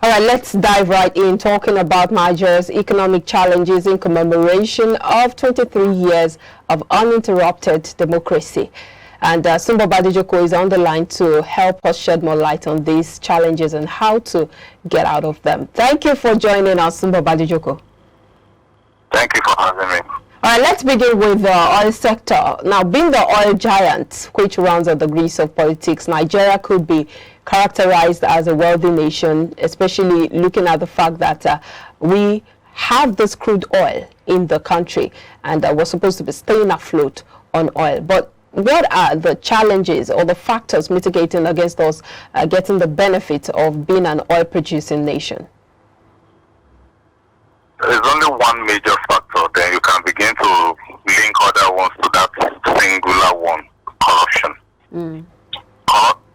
All right, let's dive right in, talking about Nigeria's economic challenges in commemoration of 23 years of uninterrupted democracy. And Sumbo Badijoko is on the line to help us shed more light on these challenges and how to get out of them. Thank you for joining us, Sumbo Badijoko. Thank you for having me. All right, let's begin with the oil sector. Now, being the oil giant, which runs on the grease of politics, Nigeria could be characterized as a wealthy nation, especially looking at the fact that we have this crude oil in the country and we're supposed to be staying afloat on oil. But what are the challenges or the factors mitigating against us getting the benefit of being an oil-producing nation? There's only one major factor, then you can begin to link other ones to that singular one: corruption.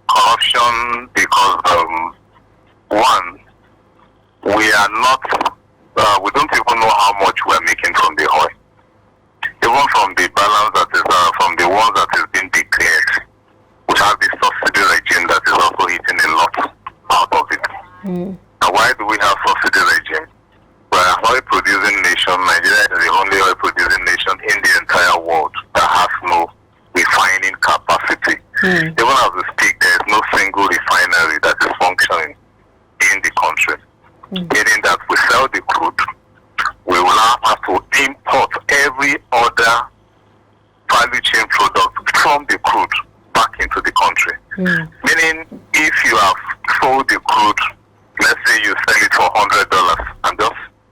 Corruption because, one, we are not, we don't even know how much we're making from the oil. Even from the balance that is, from the ones that is being declared, we have the subsidy regime that is also eating a lot out of it. Now, why do we have subsidy regime? We're an oil-producing nation. Nigeria is the only oil-producing nation in the entire world that has no refining capacity. Even as we speak, there is no single refinery that is functioning in the country. Meaning that we sell the crude, we will now have to import every other value chain product from the crude back into the country. Meaning, if you have sold the crude, let's say you sell it for $100, and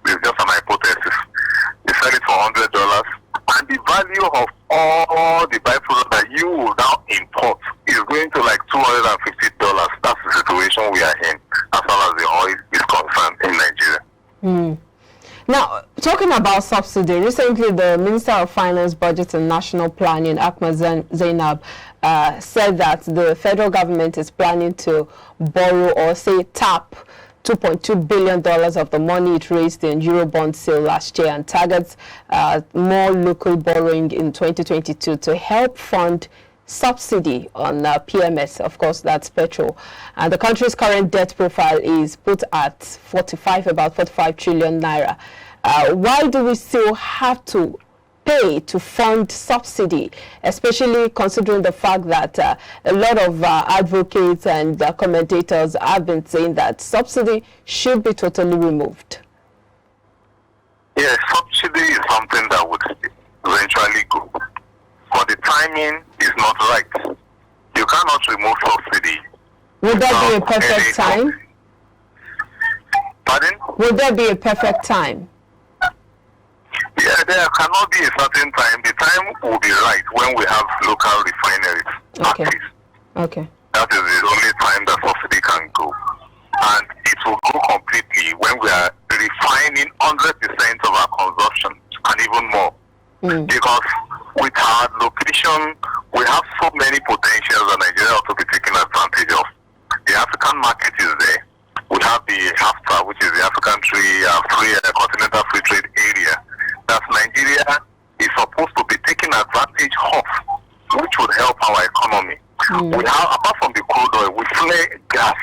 it's just an hypothesis. You sell it for $100, and the value of all the byproducts that you will now import is going to like $250. That's the situation we are in as far as the oil is concerned in Nigeria. Now, talking about subsidy, recently the Minister of Finance, Budget and National Planning, Ahmed Zainab, said that the federal government is planning to borrow or say tap $2.2 billion of the money it raised in Eurobond sale last year and targets more local borrowing in 2022 to help fund subsidy on PMS. Of course, that's petrol. And the country's current debt profile is put at about 45 trillion naira. Why do we still have to pay to fund subsidy, especially considering the fact that a lot of advocates and commentators have been saying that subsidy should be totally removed? Yeah, subsidy is something that would eventually go, but the timing is not right. You cannot remove subsidy. Would there be a perfect time? Pardon? Would there be a perfect time? Yeah, there cannot be a certain time. The time will be right when we have local refineries active. Okay. That is the only time that subsidy can go. And it will go completely when we are refining 100% of our consumption and even more. Because with our location, we have so many potentials that Nigeria ought to be taking advantage of. The African market is there. We have the AFTA, which is the African Continental Free Trade Area, that Nigeria is supposed to be taking advantage of, which would help our economy. We have, apart from the crude oil, we flare gas.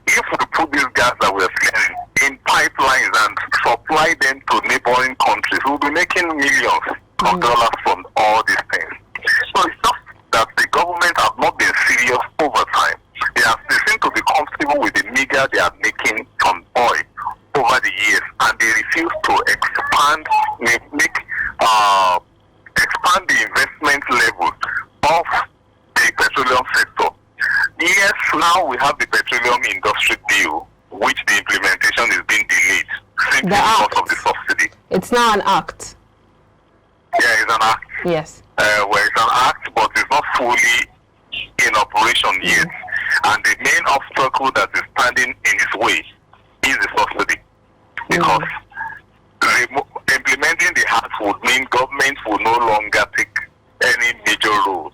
If we put this gas that we're flaring in pipelines and supply them to neighboring countries, we'll be making millions of dollars from all these things. So it's just that the government have not been serious over time. They seem to be comfortable with the meager they are making from oil over the years, and they refuse to expand the investment level of the petroleum sector. Yes, now we have the petroleum industry bill, which the implementation is being delayed simply because of the subsidy. It's now an act. Yeah, it's an act. Yes. Well, it's an act, but it's not fully in operation yet. And the main obstacle that is standing in its way is the subsidy. Because implementing the act would mean government will no longer take any major role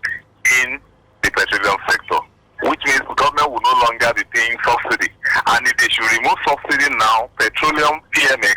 in the petroleum sector, which means the government will no longer be paying subsidy. And if they should remove subsidy now, petroleum PMX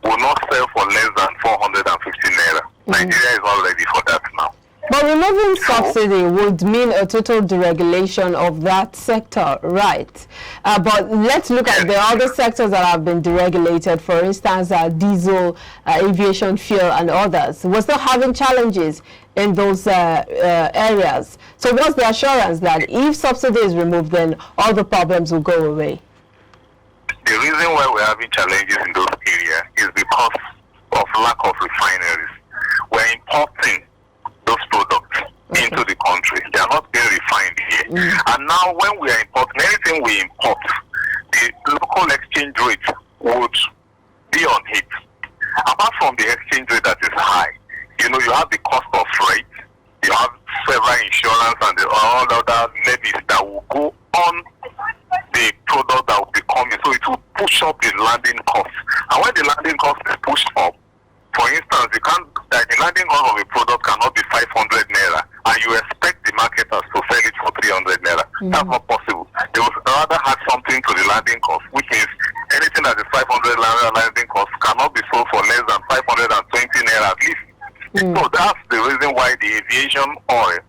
will not sell for less than 450 naira. Nigeria is not ready for that now. But removing subsidy would mean a total deregulation of that sector, right? But let's look at the other sectors that have been deregulated, for instance, diesel, aviation fuel, and others. We're still having challenges in those areas. So what's the assurance that if subsidy is removed, then all the problems will go away? The reason why we're having challenges in those areas is because of lack of refineries. We're importing those products into the country. They are not being refined here. And now when we are importing, anything we import, the local exchange rate would be on hit. Apart from the exchange rate that is high, you know, you have the cost of freight, you have several insurance and all other levies that will go on the product that will be coming. So it will push up the landing cost. And when the landing cost is pushed up, for instance, the landing cost of a product cannot be 500 naira, and you expect the marketers to sell it for 300 naira. That's not possible. They would rather add something to the landing cost, which means anything that is 500 naira landing cost cannot be sold for less than 520 naira at least. So that's the reason why the aviation oil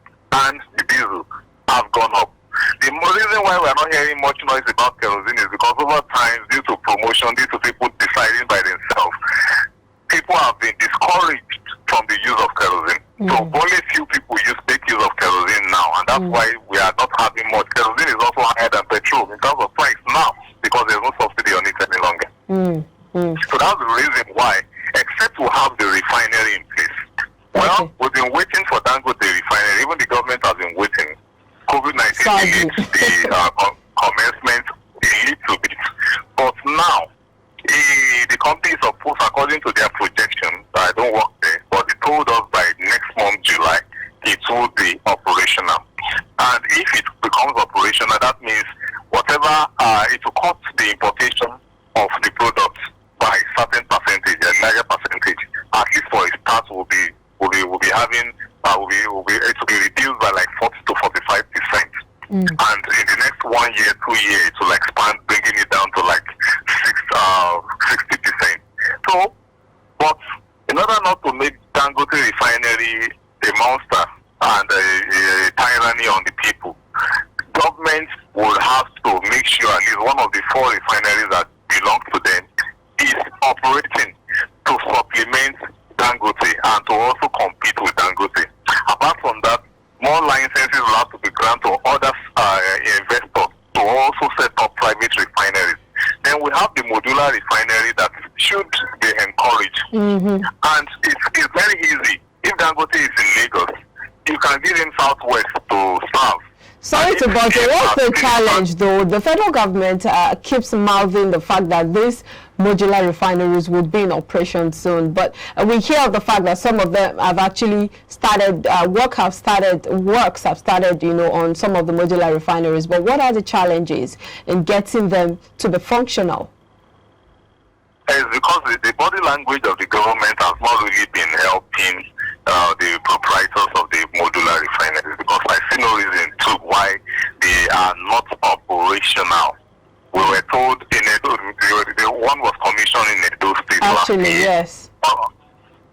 and the diesel have gone up. The reason why we're not hearing much noise about kerosene is because over time, due to promotion, due to people deciding by themselves, people have been discouraged from the use of kerosene. So only few people make use of kerosene now, and that's why we are not having much. Kerosene is also higher than petrol in terms of price now because there's no subsidy on it any longer. So that's the reason why, except to have the refinery in place. Well, we've been waiting for Dangote refinery. Even the government has been waiting. COVID-19 delayed the commencement a little bit. But now, the company is supposed, according to their projection, I don't work there, but they told us by next month, July, it will be operational. And if it becomes operational, that means whatever, it will cut the importation of the products by a certain percentage, a larger percentage. At least for a start, will be having, it will be reduced by like 40 to 45%. And in the next 1 year, 2 years, it will expand, bringing it down to like 60%. So, but in order not to make Dangote refinery a monster and a tyranny on the people, government will have to make sure at least one of the 4 refineries that belong to them is operating to supplement Dangote and to also compete with Dangote. Apart from that, more licenses will have to be granted to other investors to also set up private refineries. Then we have the modular refinery that should be encouraged. And it's very easy. If Dangote is in Lagos, you can give him Southwest to serve. Sorry to bother you. What's the challenge, though? The federal government keeps mouthing the fact that these modular refineries would be in operation soon, but we hear of the fact that some of them have actually started, works have started, you know, on some of the modular refineries. But what are the challenges in getting them to be functional? It's because the body language of the government has not really been helping the proprietors of the modular refineries, because I see no reason to why they are not operational. We were told in Edo, the one was commissioned in Edo State last year. Yes.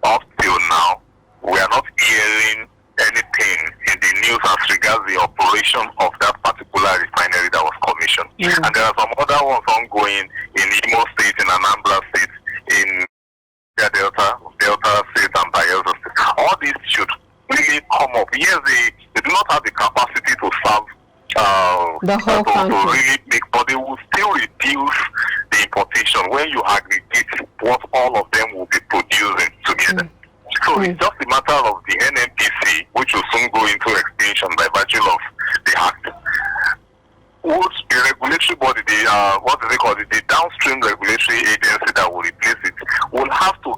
Up till now, we are not hearing anything in the news as regards the operation of that particular refinery that was commissioned. And there are some other ones ongoing in Imo State, in Anambra State, in Delta State, and Bayelsa State. All these should really come up. Yes, they do not have the capacity to serve the whole country. To really make, but they will still reduce the importation when you aggregate what all of them will be producing together. So it's just a matter of the NNPC, which will soon go into extinction by virtue of the act. Would the regulatory body, the downstream regulatory agency that will replace it, will have to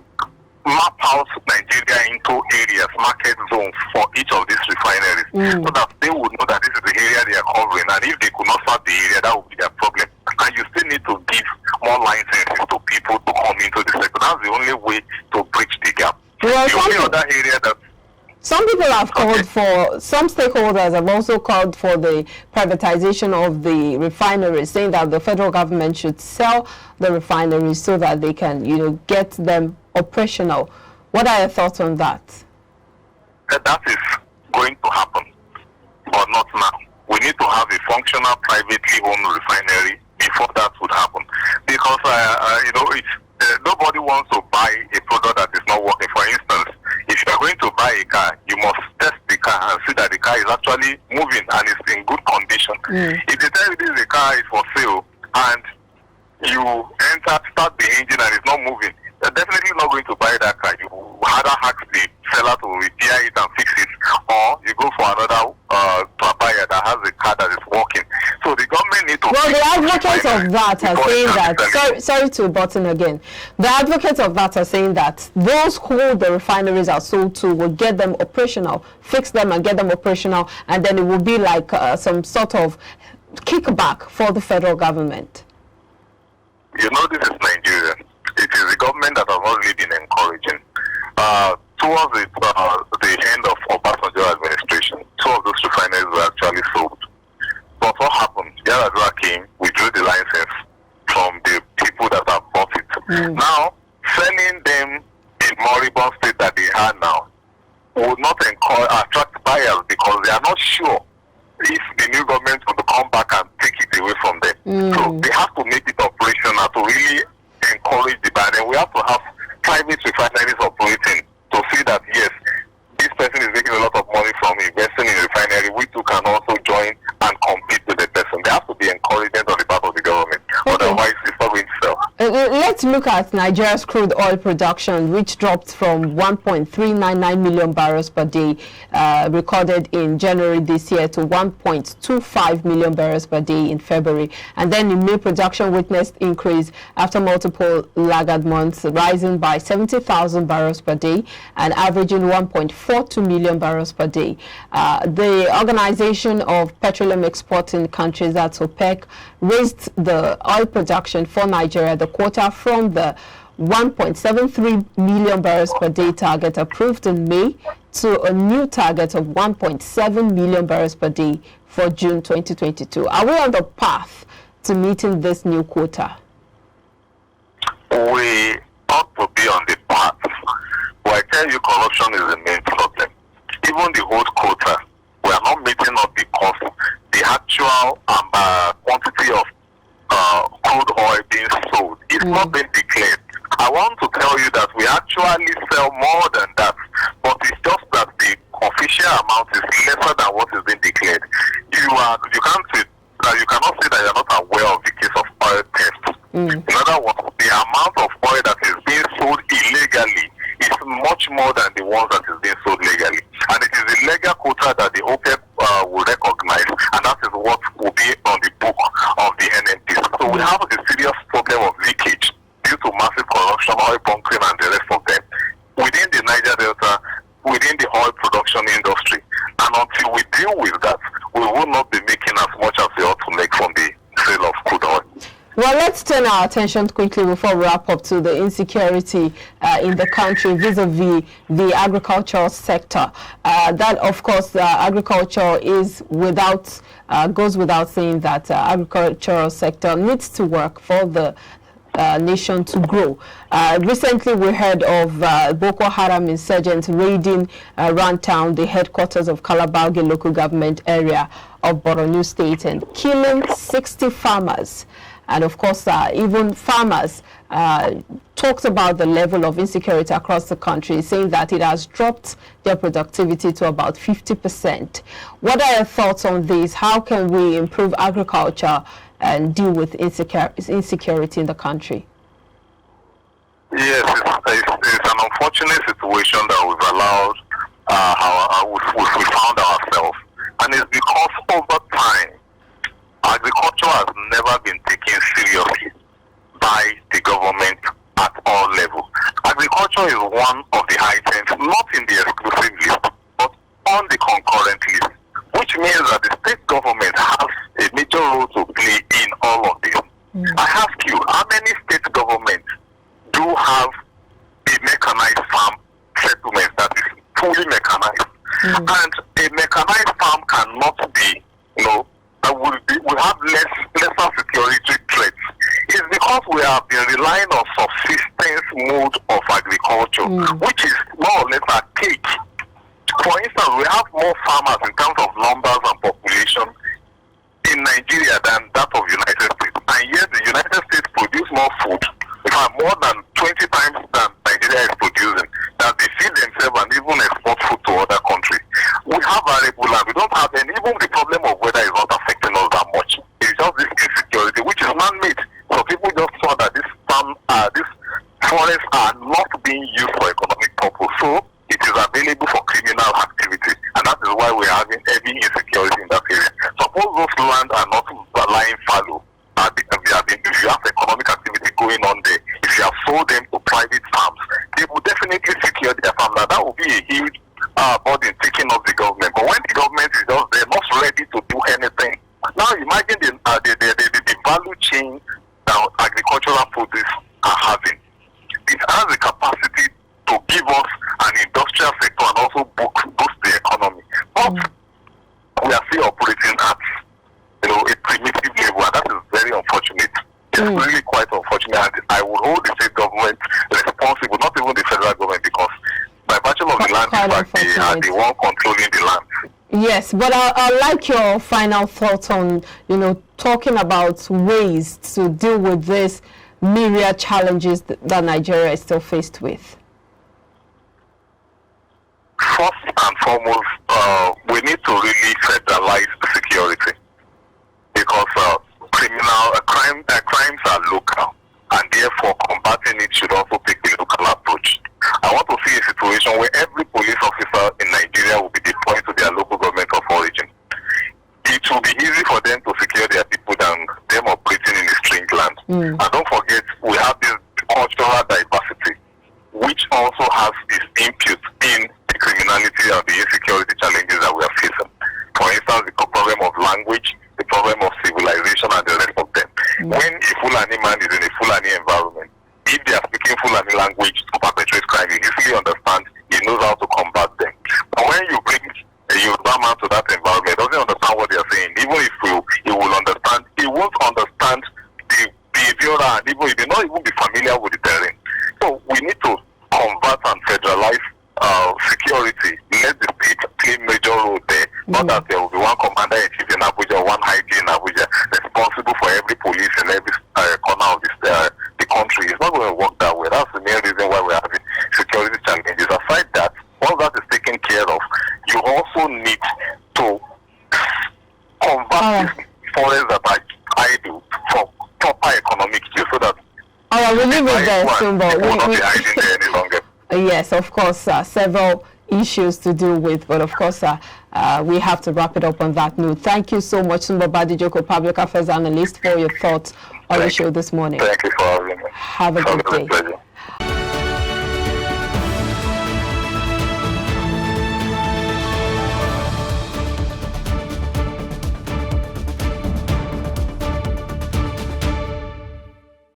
map out Nigeria into areas, market zones for each of these refineries, so that they would know that this is the area they are covering, and if they could not serve the area, that would be their problem. And you still need to give more licenses to people to come into the sector. That's the only way to bridge the gap. Well, the only other area that some people have called for, some stakeholders have also called for the privatization of the refineries, saying that the federal government should sell the refineries so that they can, you know, get them operational. What are your thoughts on that? That is going to happen, but not now. We need to have a functional, privately owned refinery before that would happen. Because, nobody wants to buy a product that is not working. For instance, if you are going to buy a car, you must test the car and see that the car is actually moving and is in good condition. If they tell you this car is for sale and you start the engine and it's not moving, you're definitely not going to buy that car. You either ask the seller to repair it and fix it, or you go for another buyer that has a car that is working. So the government needs to... Well, the advocates of that are saying that... Sorry to button again. The advocates of that are saying that those who the refineries are sold to will get them operational, fix them and get them operational, and then it will be like some sort of kickback for the federal government. You know, this is Nigeria. It is the government that has not really been encouraging. Towards the end of Obasanjo administration, two of those refineries were actually sold. But what happened? Yaradua came, withdrew the license from the people that have bought it. Now, selling them in moribund state that they are now would not attract buyers because they are not sure if the new government will come back and take it away from them. So they have to make it operational to really encourage the buyer. And we have to have private refineries operating to see that, yes, this person is making a lot of money from investing in refinery. We too can also join and compete with the person. There has to be encouragement on the part of the government. Okay. Otherwise, it's not going to sell. Let's look at Nigeria's crude oil production, which dropped from 1.399 million barrels per day recorded in January this year to 1.25 million barrels per day in February. And then in May, production witnessed increase after multiple laggard months, rising by 70,000 barrels per day and averaging 1.42 million barrels per day. The Organization of Petroleum Exporting Countries, that's OPEC, raised the oil production for Nigeria, the quota, from the 1.73 million barrels per day target approved in May to a new target of 1.7 million barrels per day for June 2022. Are we on the path to meeting this new quota? We ought to be on the path. But I tell you, corruption is the main problem. Even the old quota, we are not meeting up because the actual quantity of crude oil being sold is not being declared. I want to tell you that we actually sell more than that, but it's just that the official amount is lesser than what is being declared. You cannot say that you are not aware of the case of oil theft. In other words, the amount of oil that is being sold illegally is much more than the ones that is being sold legally. And it is the legal quota that the OPEC will recognize, and that is what will be on the book of the NNPC. So we have a serious problem of leakage due to massive corruption, oil bunkering, and the rest of them within the Niger Delta, within the oil production industry. And until we deal with that, we will not be making as much as we ought to make from the sale of crude oil. Well, let's turn our attention quickly before we wrap up to the insecurity in the country vis-a-vis the agricultural sector. That, of course, agriculture is goes without saying that agricultural sector needs to work for the nation to grow. Recently, we heard of Boko Haram insurgents raiding Rantown, the headquarters of Kalabauge local government area of Borno State, and killing 60 farmers. And of course, even farmers talked about the level of insecurity across the country, saying that it has dropped their productivity to about 50%. What are your thoughts on this? How can we improve agriculture and deal with insecurity in the country? Yes, it's an unfortunate situation that we've allowed, we found ourselves. And it's because over time, agriculture has never been taken seriously by the government at all levels. Agriculture is one of the items, not in the exclusive list, but on the concurrent list, which means that the state government has a major role to play in all of this. I ask you, how many state governments do have a mechanized farm settlement that is fully mechanized? And a mechanized farm cannot be, we have lesser security threats. It's because we have been relying on subsistence mode of agriculture, which is more or less archaic. For instance, we have more farmers in terms of numbers and population in Nigeria than that of United States. And yet the United States produce more food, in fact more than 20 times than Nigeria is producing, that they feed themselves and even export food to other countries. We have variable land, we don't have any, even the problem of weather is not affecting us that much. It's just this insecurity, which is man-made. So people just saw that these forests are not being used for economic purpose. So it is available for criminal activity, and that is why we're having heavy insecurity in that area. Suppose those lands are not lying fallow, if you have economic activity going on there, if you have sold them to private farms, they will definitely secure their farm. Now that will be a huge burden taking up the government. But when the government is just there, not ready to do anything, now imagine the value chain that agricultural produce are having. It has the capacity to give us an industrial sector and also boost the economy. But we are still operating at a primitive level, and that is very unfortunate. It's really quite unfortunate, and I would hold the state government responsible, not even the federal government, because by virtue of the land, in fact, they are the one controlling the land. Yes, but I'd like your final thoughts on, talking about ways to deal with this myriad challenges that Nigeria is still faced with. First and foremost, we need to really federalize security, because crimes are local, and therefore combating it should also take the local approach. I want to see a situation where every police officer in Nigeria will be deployed to their local government of origin. It will be easy for them to secure their people than them operating in a strange land. And don't forget, we have this cultural diversity, which also has its input in the criminality and the insecurity challenges that we are facing. For instance, the problem of language, the problem of civilization, and the rest of them. When a Fulani man is in a Fulani environment, if they are speaking Fulani language to perpetrate crime, he easily understands, he knows how to combat them. But when you bring a Yoruba man to that environment, he doesn't understand what they are saying. Even if he will understand, he won't understand the behavior, and even he may not even be familiar with the terrain. So we need to convert and federalize security. Let the state play major role there. Not that there will be one commander-in-chief in Abuja, one IG in Abuja, responsible for every police in every corner of the country. It's not going to work that way. That's the main reason why we're having security challenges. Aside that, once that is taken care of, you also need to convert these forests that are idle for proper economic use, so that we'll leave it there, Sumbo. We will not be hiding there any longer. Yes, of course, several issues to deal with, but of course we have to wrap it up on that note. Thank you so much, Sumbo Badijoko, public affairs analyst, for your thoughts on the show this morning. Thank you for having me. Have a good day. Pleasure.